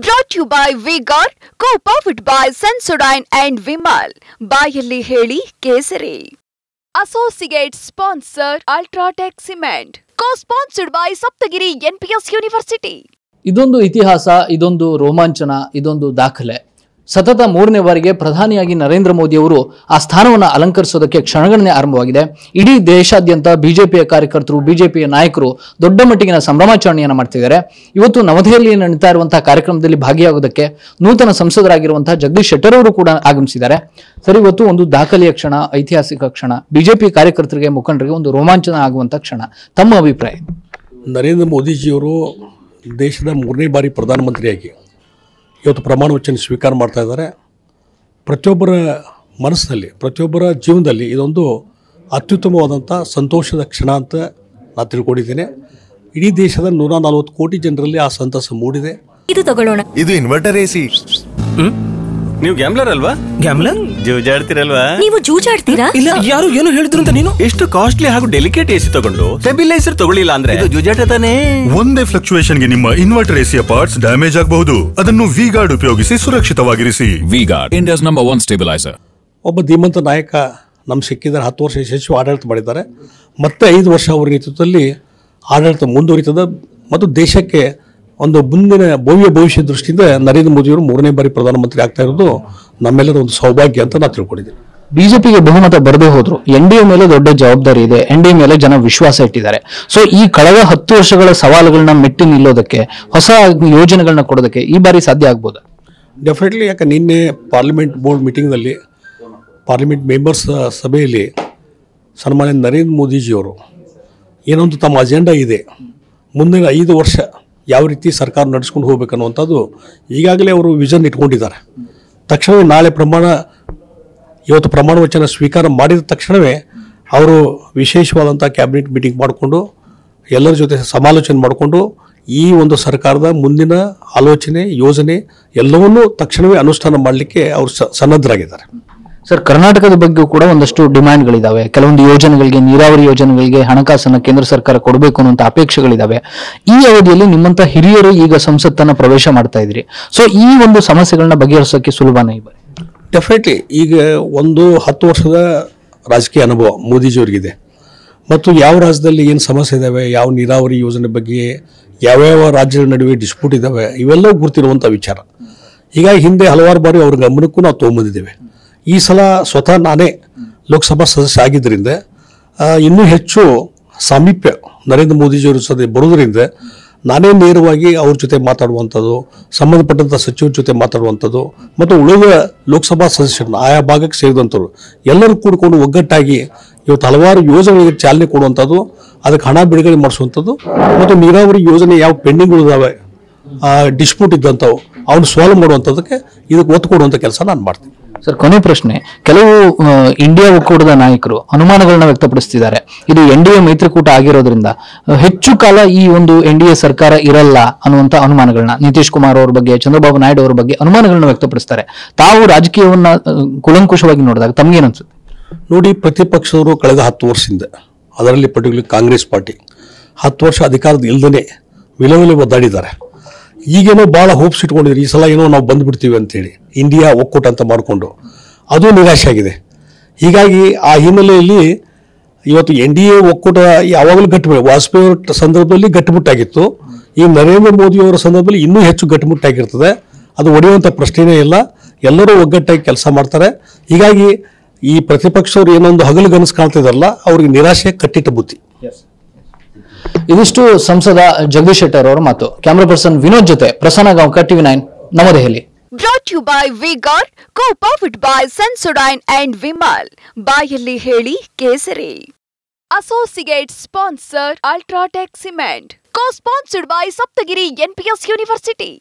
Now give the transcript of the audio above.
Brought to you by Vigor, co-powered by Sensodyne and Vimal. ಬಾಯಲ್ಲಿ ಹೇಳಿ ಕೇಸರಿ. Associate sponsor Ultratech Cement. Co-sponsored by Saptagiri NPS University. ಇದೊಂದು ಇತಿಹಾಸ, ಇದೊಂದು ರೋಮಾಂಚನ, ಇದೊಂದು ದಾಖಲೆ. ಸತತ 3ನೇ ಬಾರಿಗೆ ಪ್ರಧಾನಿಯಾಗಿ ನರೇಂದ್ರ ಮೋದಿ ಅವರು ಆ ಸ್ಥಾನವನ್ನು ಅಲಂಕರಿಸೋದಕ್ಕೆ ಕ್ಷಣಗಣನೆ ಆರಂಭವಾಗಿದೆ. ಇಡೀ ದೇಶಾದ್ಯಂತ ಬಿಜೆಪಿಯ ಕಾರ್ಯಕರ್ತರು, ಬಿಜೆಪಿಯ ನಾಯಕರು ದೊಡ್ಡ ಮಟ್ಟಿಗಿನ ಸಂಭ್ರಮಾಚರಣೆಯನ್ನು ಮಾಡ್ತಿದ್ದಾರೆ. ಇವತ್ತು ನವದೆಹಲಿಯಲ್ಲಿ ನಡೀತಾ ಇರುವಂತಹ ಕಾರ್ಯಕ್ರಮದಲ್ಲಿ ಭಾಗಿಯಾಗೋದಕ್ಕೆ ನೂತನ ಸಂಸದರಾಗಿರುವಂತಹ ಜಗದೀಶ್ ಶೆಟ್ಟರ್ ಅವರು ಕೂಡ ಆಗಮಿಸಿದ್ದಾರೆ. ಸರಿ, ಇವತ್ತು ಒಂದು ದಾಖಲೆಯ ಕ್ಷಣ, ಐತಿಹಾಸಿಕ ಕ್ಷಣ, ಬಿಜೆಪಿ ಕಾರ್ಯಕರ್ತರಿಗೆ, ಮುಖಂಡರಿಗೆ ಒಂದು ರೋಮಾಂಚನ ಆಗುವಂತಹ ಕ್ಷಣ. ತಮ್ಮ ಅಭಿಪ್ರಾಯ? ನರೇಂದ್ರ ಮೋದಿಜಿಯವರು ದೇಶದ 3ನೇ ಬಾರಿ ಪ್ರಧಾನಮಂತ್ರಿಯಾಗಿ ಇವತ್ತು ಪ್ರಮಾಣ ವಚನ ಸ್ವೀಕಾರ ಮಾಡ್ತಾ ಇದ್ದಾರೆ. ಪ್ರತಿಯೊಬ್ಬರ ಮನಸ್ಸಿನಲ್ಲಿ, ಪ್ರತಿಯೊಬ್ಬರ ಜೀವನದಲ್ಲಿ ಇದೊಂದು ಅತ್ಯುತ್ತಮವಾದಂಥ ಸಂತೋಷದ ಕ್ಷಣ ಅಂತ ನಾನು ತಿಳ್ಕೊಂಡಿದ್ದೇನೆ. ಇಡೀ ದೇಶದ 140 ಕೋಟಿ ಜನರಲ್ಲಿ ಆ ಸಂತಸ ಮೂಡಿದೆ. ಇದು ತಗೊಳ್ಳೋಣ. ಇದು ಇನ್ವರ್ಟರ್ ಎಸಿ. ನೀವು ಗ್ಯಾಮ್ಲರ್ ಅಲ್ವಾ? ಗ್ಯಾಮ್ಲರ್ ಜೂಜಾಡ್ತಿರಲ್ವಾ? ನೀವು ಜೂಜಾಡ್ತೀರಾ? ಇಲ್ಲ, ಯಾರು ಏನು ಹೇಳಿದ್ರು ಅಂತ ನೀನು ಎಷ್ಟು ಕಾಸ್ಟ್ಲಿ ಹಾಗೂ ಡೆಲಿಕೇಟ್ ಎಸಿ ತಗೊಂಡು ಸ್ಟೆಬಿಲೈಸರ್ ತಗೊಳ್ಳಿಲ್ಲ ಅಂದ್ರೆ ಇದು ಜೂಜಾಟ ತಾನೇ. ಒಂದೇ ಫ್ಲಕ್ಚುಯೇಷನ್ ಗೆ ನಿಮ್ಮ ಇನ್ವರ್ಟರ್ ಎಸಿಯ ಪಾರ್ಟ್ಸ್ ಡ್ಯಾಮೇಜ್ ಆಗಬಹುದು. ಅದನ್ನು ವಿಗಾರ್ಡ್ ಉಪಯೋಗಿಸಿ ಸುರಕ್ಷಿತವಾಗಿರಿಸಿ. V-Guard, India's number 1 stabiliser. ಒಬ್ಬ ಧೀಮಂತ ನಾಯಕ ನಮ್ಗೆ ಸಿಕ್ಕಿದ್ದಾರೆ. 10 ವರ್ಷ ಯಶಸ್ವಿ ಆಡಳಿತ ಮಾಡಿದ್ದಾರೆ. ಮತ್ತೆ 5 ವರ್ಷ ಅವರ ನೇತೃತ್ವದಲ್ಲಿ ಆಡಳಿತ ಮುಂದುವರಿತದೆ ಮತ್ತು ದೇಶಕ್ಕೆ ಒಂದು ಮುಂದಿನ ಭವಿಷ್ಯ ದೃಷ್ಟಿಯಿಂದ ನರೇಂದ್ರ ಮೋದಿಯವರು 3ನೇ ಬಾರಿ ಪ್ರಧಾನಮಂತ್ರಿ ಆಗ್ತಾ ಇರೋದು ನಮ್ಮೆಲ್ಲರ ಒಂದು ಸೌಭಾಗ್ಯ ಅಂತ ನಾನು ತಿಳ್ಕೊಂಡಿದ್ದೀನಿ. ಬಿಜೆಪಿಗೆ ಬಹುಮತ ಬರದೇ ಹೋದ್ರು ಎನ್ಡಿಎ ಮೇಲೆ ದೊಡ್ಡ ಜವಾಬ್ದಾರಿ ಇದೆ. ಎನ್ಡಿಎ ಮೇಲೆ ಜನ ವಿಶ್ವಾಸ ಇಟ್ಟಿದ್ದಾರೆ. ಸೊ ಈ ಕಳೆದ 10 ವರ್ಷಗಳ ಸವಾಲುಗಳನ್ನ ಮೆಟ್ಟಿ ನಿಲ್ಲೋದಕ್ಕೆ, ಹೊಸ ಯೋಜನೆಗಳನ್ನ ಕೊಡೋದಕ್ಕೆ ಈ ಬಾರಿ ಸಾಧ್ಯ ಆಗ್ಬೋದಾ? ಡೆಫಿನೆಟ್ಲಿ. ಯಾಕೆ ನಿನ್ನೆ ಪಾರ್ಲಿಮೆಂಟ್ ಬೋರ್ಡ್ ಮೀಟಿಂಗ್ನಲ್ಲಿ, ಪಾರ್ಲಿಮೆಂಟ್ ಮೆಂಬರ್ಸ್ ಸಭೆಯಲ್ಲಿ ಸನ್ಮಾನ್ಯ ನರೇಂದ್ರ ಮೋದಿಜಿಯವರು ಏನೊಂದು ತಮ್ಮ ಅಜೆಂಡಾ ಇದೆ, ಮುಂದಿನ 5 ವರ್ಷ ಯಾವ ರೀತಿ ಸರ್ಕಾರ ನಡೆಸ್ಕೊಂಡು ಹೋಗ್ಬೇಕನ್ನುವಂಥದ್ದು ಈಗಾಗಲೇ ಅವರು ವಿಷನ್ ಇಟ್ಕೊಂಡಿದ್ದಾರೆ. ತಕ್ಷಣವೇ ನಾಳೆ ಇವತ್ತು ಪ್ರಮಾಣ ವಚನ ಸ್ವೀಕಾರ ಮಾಡಿದ ತಕ್ಷಣವೇ ಅವರು ವಿಶೇಷವಾದಂಥ ಕ್ಯಾಬಿನೆಟ್ ಮೀಟಿಂಗ್ ಮಾಡಿಕೊಂಡು ಎಲ್ಲರ ಜೊತೆ ಸಮಾಲೋಚನೆ ಮಾಡಿಕೊಂಡು ಈ ಒಂದು ಸರ್ಕಾರದ ಮುಂದಿನ ಆಲೋಚನೆ, ಯೋಜನೆ ಎಲ್ಲವನ್ನೂ ತಕ್ಷಣವೇ ಅನುಷ್ಠಾನ ಮಾಡಲಿಕ್ಕೆ ಅವರು ಸನ್ನದ್ಧರಾಗಿದ್ದಾರೆ. ಸರ್, ಕರ್ನಾಟಕದ ಬಗ್ಗೆ ಕೂಡ ಒಂದಷ್ಟು ಡಿಮ್ಯಾಂಡ್ಗಳಿದ್ದಾವೆ. ಕೆಲವೊಂದು ಯೋಜನೆಗಳಿಗೆ, ನೀರಾವರಿ ಯೋಜನೆಗಳಿಗೆ ಹಣಕಾಸನ್ನು ಕೇಂದ್ರ ಸರ್ಕಾರ ಕೊಡಬೇಕು ಅನ್ನುವಂಥ ಅಪೇಕ್ಷೆಗಳಿದ್ದಾವೆ. ಈ ಅವಧಿಯಲ್ಲಿ ನಿಮ್ಮಂತ ಹಿರಿಯರು ಈಗ ಸಂಸತ್ತನ್ನು ಪ್ರವೇಶ ಮಾಡ್ತಾ ಇದ್ರಿ. ಸೊ ಈ ಒಂದು ಸಮಸ್ಯೆಗಳನ್ನ ಬಗೆಹರಿಸೋಕೆ ಸುಲಭನೇ? ಡೆಫಿನೆಟ್ಲಿ. ಈಗ ಒಂದು 10 ವರ್ಷದ ರಾಜಕೀಯ ಅನುಭವ ಮೋದಿಜಿಯವರಿಗಿದೆ ಮತ್ತು ಯಾವ ರಾಜ್ಯದಲ್ಲಿ ಏನು ಸಮಸ್ಯೆ ಇದ್ದಾವೆ, ಯಾವ ನೀರಾವರಿ ಯೋಜನೆ ಬಗ್ಗೆ ಯಾವ್ಯಾವ ರಾಜ್ಯಗಳ ನಡುವೆ ಡಿಸ್ಪ್ಯೂಟ್ ಇದ್ದಾವೆ, ಇವೆಲ್ಲವೂ ಗುರುತಿರುವಂಥ ವಿಚಾರ. ಹೀಗಾಗಿ ಹಿಂದೆ ಹಲವಾರು ಬಾರಿ ಅವ್ರ ಗಮನಕ್ಕೂ ನಾವು ತೊಗೊಂಬಂದಿದ್ದೇವೆ. ಈ ಸಲ ಸ್ವತಃ ನಾನೇ ಲೋಕಸಭಾ ಸದಸ್ಯ ಆಗಿದ್ದರಿಂದ ಇನ್ನೂ ಹೆಚ್ಚು ಸಾಮೀಪ್ಯ ನರೇಂದ್ರ ಮೋದಿಜಿಯವರ ಜೊತೆ ಬರೋದರಿಂದ ನಾನೇ ನೇರವಾಗಿ ಅವ್ರ ಜೊತೆ ಮಾತಾಡುವಂಥದ್ದು, ಸಂಬಂಧಪಟ್ಟಂಥ ಸಚಿವರ ಜೊತೆ ಮಾತಾಡುವಂಥದ್ದು ಮತ್ತು ಉಳಿದ ಲೋಕಸಭಾ ಸದಸ್ಯರನ್ನ ಆಯಾ ಭಾಗಕ್ಕೆ ಸೇರಿದಂಥವ್ರು ಎಲ್ಲರೂ ಕೂಡಿಕೊಂಡು ಒಗ್ಗಟ್ಟಾಗಿ ಇವತ್ತು ಹಲವಾರು ಯೋಜನೆಗಳಿಗೆ ಚಾಲನೆ ಕೊಡುವಂಥದ್ದು, ಅದಕ್ಕೆ ಹಣ ಬಿಡುಗಡೆ ಮಾಡಿಸುವಂಥದ್ದು ಮತ್ತು ನೀರಾವರಿ ಯೋಜನೆ ಯಾವ ಪೆಂಡಿಂಗ್ ಉಳಿದಾವೆ, ಡಿಸ್ಪ್ಯೂಟ್ ಇದ್ದಂಥವು ಅವನು ಸಾಲ್ವ್ ಮಾಡುವಂಥದ್ದಕ್ಕೆ ಇದಕ್ಕೆ ಒತ್ತು ಕೊಡುವಂಥ ಕೆಲಸ ನಾನು ಮಾಡ್ತೀನಿ. ಸರ್, ಕೊನೆ ಪ್ರಶ್ನೆ. ಕೆಲವು ಇಂಡಿಯಾ ಒಕ್ಕೂಟದ ನಾಯಕರು ಅನುಮಾನಗಳನ್ನ ವ್ಯಕ್ತಪಡಿಸ್ತಿದ್ದಾರೆ. ಇದು ಎನ್ಡಿಎ ಮೈತ್ರಿಕೂಟ ಆಗಿರೋದ್ರಿಂದ ಹೆಚ್ಚು ಕಾಲ ಈ ಒಂದು ಎನ್ಡಿಎ ಸರ್ಕಾರ ಇರಲ್ಲ ಅನ್ನುವಂಥ ಅನುಮಾನಗಳನ್ನ ನಿತೀಶ್ ಕುಮಾರ್ ಅವರ ಬಗ್ಗೆ, ಚಂದ್ರಬಾಬು ನಾಯ್ಡು ಅವರ ಬಗ್ಗೆ ಅನುಮಾನಗಳನ್ನ ವ್ಯಕ್ತಪಡಿಸ್ತಾರೆ. ತಾವು ರಾಜಕೀಯವನ್ನ ಕೂಲಂಕುಷವಾಗಿ ನೋಡಿದಾಗ ತಮ್ಗೇನನ್ಸುತ್ತೆ? ನೋಡಿ, ಪ್ರತಿಪಕ್ಷದವರು ಕಳೆದ 10 ವರ್ಷದಿಂದ, ಅದರಲ್ಲಿ ಪರ್ಟಿಕ್ಯುಲರ್ ಕಾಂಗ್ರೆಸ್ ಪಾರ್ಟಿ 10 ವರ್ಷ ಅಧಿಕಾರದ ಇಲ್ದೇ ವಿಲವಿಲೆ ಒದ್ದಾಡಿದ್ದಾರೆ. ಈಗೇನೋ ಭಾಳ ಹೋಪ್ಸ್ ಇಟ್ಕೊಂಡಿದ್ರು, ಈ ಸಲ ಏನೋ ನಾವು ಬಂದುಬಿಡ್ತೀವಿ ಅಂತೇಳಿ ಇಂಡಿಯಾ ಒಕ್ಕೂಟ ಅಂತ ಮಾಡಿಕೊಂಡು ಅದು ನಿರಾಶೆ ಆಗಿದೆ. ಹೀಗಾಗಿ ಆ ಹಿನ್ನೆಲೆಯಲ್ಲಿ ಇವತ್ತು NDA ಒಕ್ಕೂಟ ಯಾವಾಗಲೂ ವಾಜಪೇಯಿ ಅವರ ಸಂದರ್ಭದಲ್ಲಿ ಗಟ್ಟಿಮುಟ್ಟಾಗಿತ್ತು. ಈ ನರೇಂದ್ರ ಮೋದಿಯವರ ಸಂದರ್ಭದಲ್ಲಿ ಇನ್ನೂ ಹೆಚ್ಚು ಗಟ್ಟಿಮುಟ್ಟಾಗಿರ್ತದೆ. ಅದು ಒಡೆಯುವಂಥ ಪ್ರಶ್ನೆಯೇ ಇಲ್ಲ. ಎಲ್ಲರೂ ಒಗ್ಗಟ್ಟಾಗಿ ಕೆಲಸ ಮಾಡ್ತಾರೆ. ಹೀಗಾಗಿ ಈ ಪ್ರತಿಪಕ್ಷವರು ಏನೊಂದು ಹಗಲುಗನಸು ಕಾಣ್ತಿದಾರಲ್ಲ, ಅವ್ರಿಗೆ ನಿರಾಶೆ ಕಟ್ಟಿಟ್ಟ ಬುತ್ತಿ. ಇದಿಷ್ಟು ಸಂಸದ ಜಗದೀಶ್ ಶೆಟ್ಟರ್ ಅವರ ಮಾತು. ಕ್ಯಾಮರಾ ಪರ್ಸನ್ ವಿನೋದ್ ಜೊತೆ Prasanna Gaonkar, TV9 New Delhi. Brought to you by Vigor, co-powered by Sensodyne and Vimal. ಬಾಯಲ್ಲಿ ಹೇಳಿ ಕೇಸರಿ. Associate sponsor Ultratech Cement. Co-sponsored by Saptagiri NPS University.